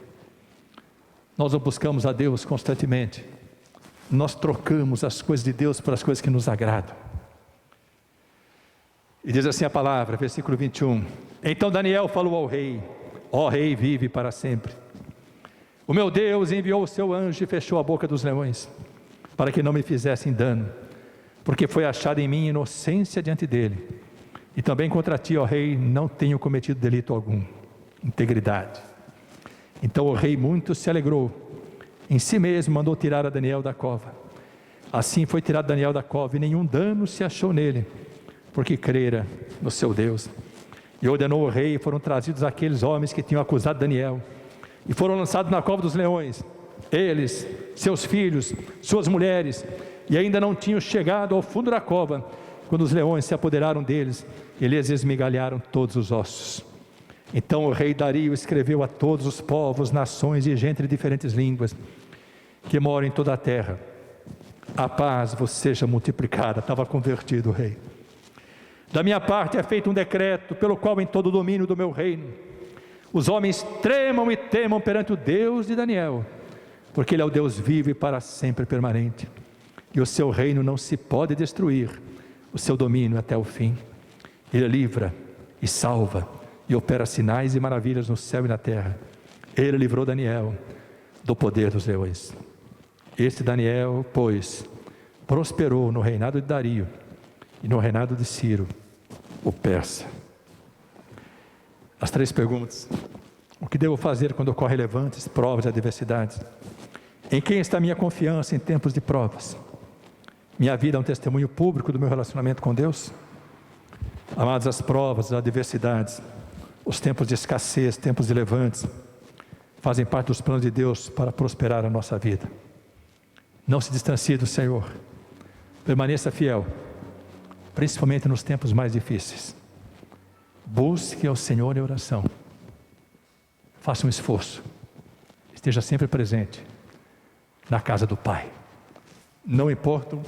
Nós não buscamos a Deus constantemente, nós trocamos as coisas de Deus pelas coisas que nos agradam. E diz assim a palavra, versículo 21. Então Daniel falou ao rei: ó rei, vive para sempre. O meu Deus enviou o seu anjo e fechou a boca dos leões, para que não me fizessem dano, porque foi achada em mim inocência diante dele. E também contra ti, ó rei, não tenho cometido delito algum. Integridade. Então o rei muito se alegrou, em si mesmo mandou tirar a Daniel da cova. Assim foi tirado Daniel da cova, e nenhum dano se achou nele, porque crera no seu Deus. E ordenou o rei, e foram trazidos aqueles homens que tinham acusado Daniel, e foram lançados na cova dos leões, eles, seus filhos, suas mulheres, e ainda não tinham chegado ao fundo da cova, quando os leões se apoderaram deles, e lhes esmigalharam todos os ossos. Então o rei Dario escreveu a todos os povos, nações e gente de diferentes línguas, que moram em toda a terra: a paz vos seja multiplicada. Estava convertido o rei. Da minha parte é feito um decreto, pelo qual em todo o domínio do meu reino, os homens tremam e temam perante o Deus de Daniel, porque Ele é o Deus vivo e para sempre permanente, e o seu reino não se pode destruir, o seu domínio até o fim. Ele livra e salva, e opera sinais e maravilhas no céu e na terra. Ele livrou Daniel do poder dos leões. Este Daniel, pois, prosperou no reinado de Dario e no reinado de Ciro, o persa. As 3 perguntas: o que devo fazer quando ocorrem levantes, provas e adversidades? Em quem está minha confiança em tempos de provas? Minha vida é um testemunho público do meu relacionamento com Deus? Amados, as provas, as adversidades, os tempos de escassez, tempos de levantes, fazem parte dos planos de Deus para prosperar a nossa vida. Não se distancie do Senhor, permaneça fiel, principalmente nos tempos mais difíceis. Busque ao Senhor em oração, faça um esforço, esteja sempre presente na casa do Pai. Não importam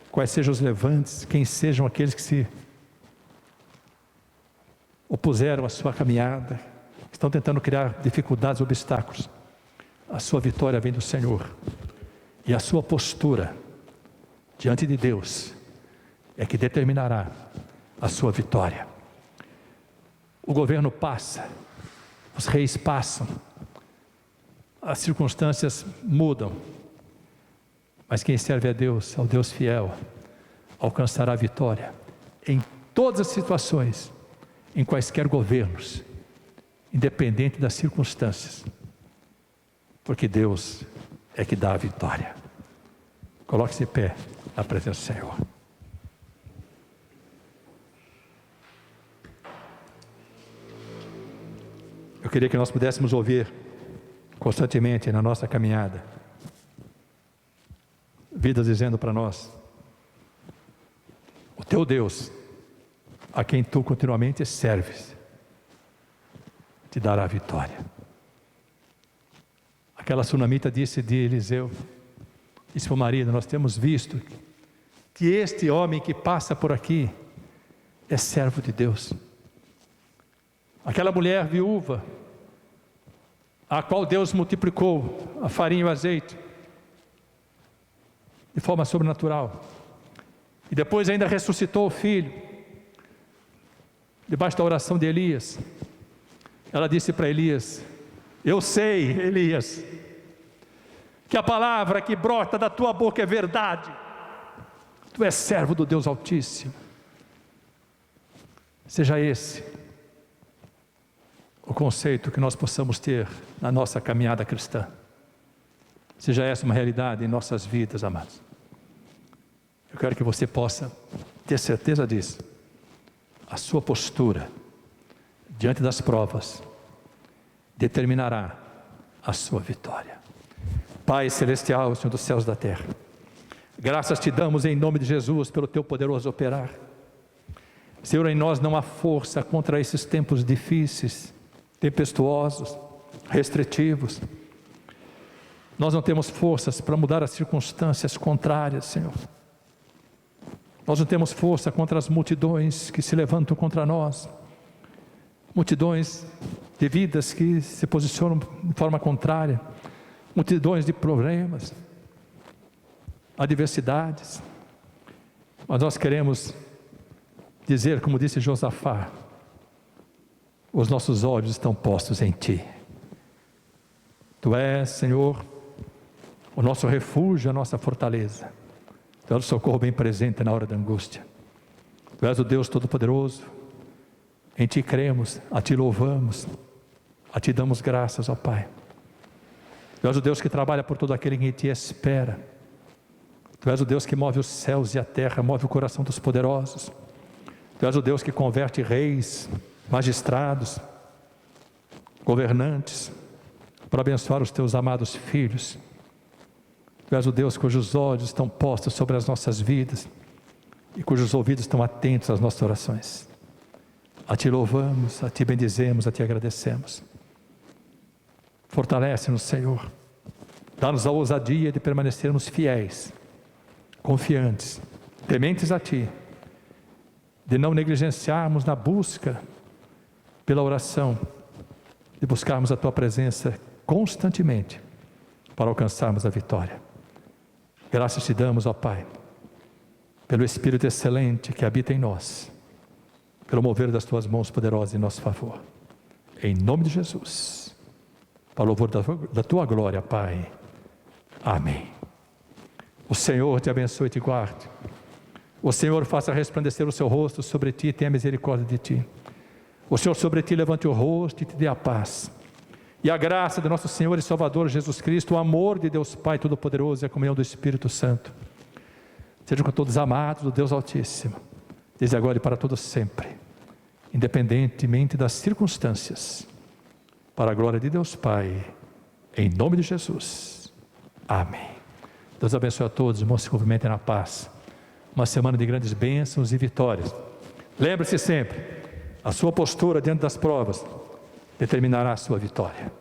quais sejam os levantes, quem sejam aqueles que se opuseram à sua caminhada, estão tentando criar dificuldades, obstáculos, a sua vitória vem do Senhor, e a sua postura diante de Deus é que determinará a sua vitória. O governo passa, os reis passam, as circunstâncias mudam, mas quem serve a Deus, ao Deus fiel, alcançará a vitória em todas as situações, em quaisquer governos, independente das circunstâncias, porque Deus é que dá a vitória. Coloque-se de pé na presença do Senhor. Eu queria que nós pudéssemos ouvir constantemente na nossa caminhada vidas dizendo para nós: o teu Deus, a quem tu continuamente serves, te dará a vitória. Aquela sunamita disse de Eliseu, disse para o marido: nós temos visto que este homem que passa por aqui é servo de Deus. Aquela mulher viúva, a qual Deus multiplicou a farinha e o azeite de forma sobrenatural, e depois ainda ressuscitou o filho, debaixo da oração de Elias. Ela disse para Elias: eu sei, Elias, que a palavra que brota da tua boca é verdade. Tu és servo do Deus Altíssimo. Seja esse o conceito que nós possamos ter na nossa caminhada cristã. Seja essa uma realidade em nossas vidas, amados. Eu quero que você possa ter certeza disso. A sua postura diante das provas determinará a sua vitória. Pai celestial, Senhor dos céus e da terra, graças te damos em nome de Jesus pelo teu poderoso operar. Senhor, em nós não há força contra esses tempos difíceis, tempestuosos, restritivos. Nós não temos forças para mudar as circunstâncias contrárias, Senhor. Nós não temos força contra as multidões que se levantam contra nós, multidões de vidas que se posicionam de forma contrária, multidões de problemas, adversidades, mas nós queremos dizer, como disse Josafá: os nossos olhos estão postos em Ti. Tu és, Senhor, o nosso refúgio, a nossa fortaleza. Tu és o socorro bem presente na hora da angústia. Tu és o Deus Todo-Poderoso. Em Ti cremos, a Ti louvamos, a Ti damos graças, ó Pai. Tu és o Deus que trabalha por todo aquele que em Ti espera. Tu és o Deus que move os céus e a terra, move o coração dos poderosos. Tu és o Deus que converte reis, magistrados, governantes, para abençoar os Teus amados filhos. Tu és o Deus cujos olhos estão postos sobre as nossas vidas e cujos ouvidos estão atentos às nossas orações. A Ti louvamos, a Ti bendizemos, a Ti agradecemos. Fortalece-nos, Senhor. Dá-nos a ousadia de permanecermos fiéis, confiantes, tementes a Ti, de não negligenciarmos na busca pela oração, de buscarmos a Tua presença constantemente para alcançarmos a vitória. Graças Te damos, ó Pai, pelo Espírito excelente que habita em nós, pelo mover das Tuas mãos poderosas em nosso favor. Em nome de Jesus, para o louvor da Tua glória, Pai. Amém. O Senhor te abençoe e te guarde. O Senhor faça resplandecer o seu rosto sobre ti e tenha misericórdia de ti. O Senhor sobre ti levante o rosto e te dê a paz. E a graça do nosso Senhor e Salvador Jesus Cristo, o amor de Deus Pai Todo-Poderoso e a comunhão do Espírito Santo, sejam com todos amados do Deus Altíssimo, desde agora e para todos sempre, independentemente das circunstâncias, para a glória de Deus Pai, em nome de Jesus. Amém. Deus abençoe a todos, irmãos, se cumprimentem na paz. Uma semana de grandes bênçãos e vitórias. Lembre-se sempre, a sua postura diante das provas determinará a sua vitória.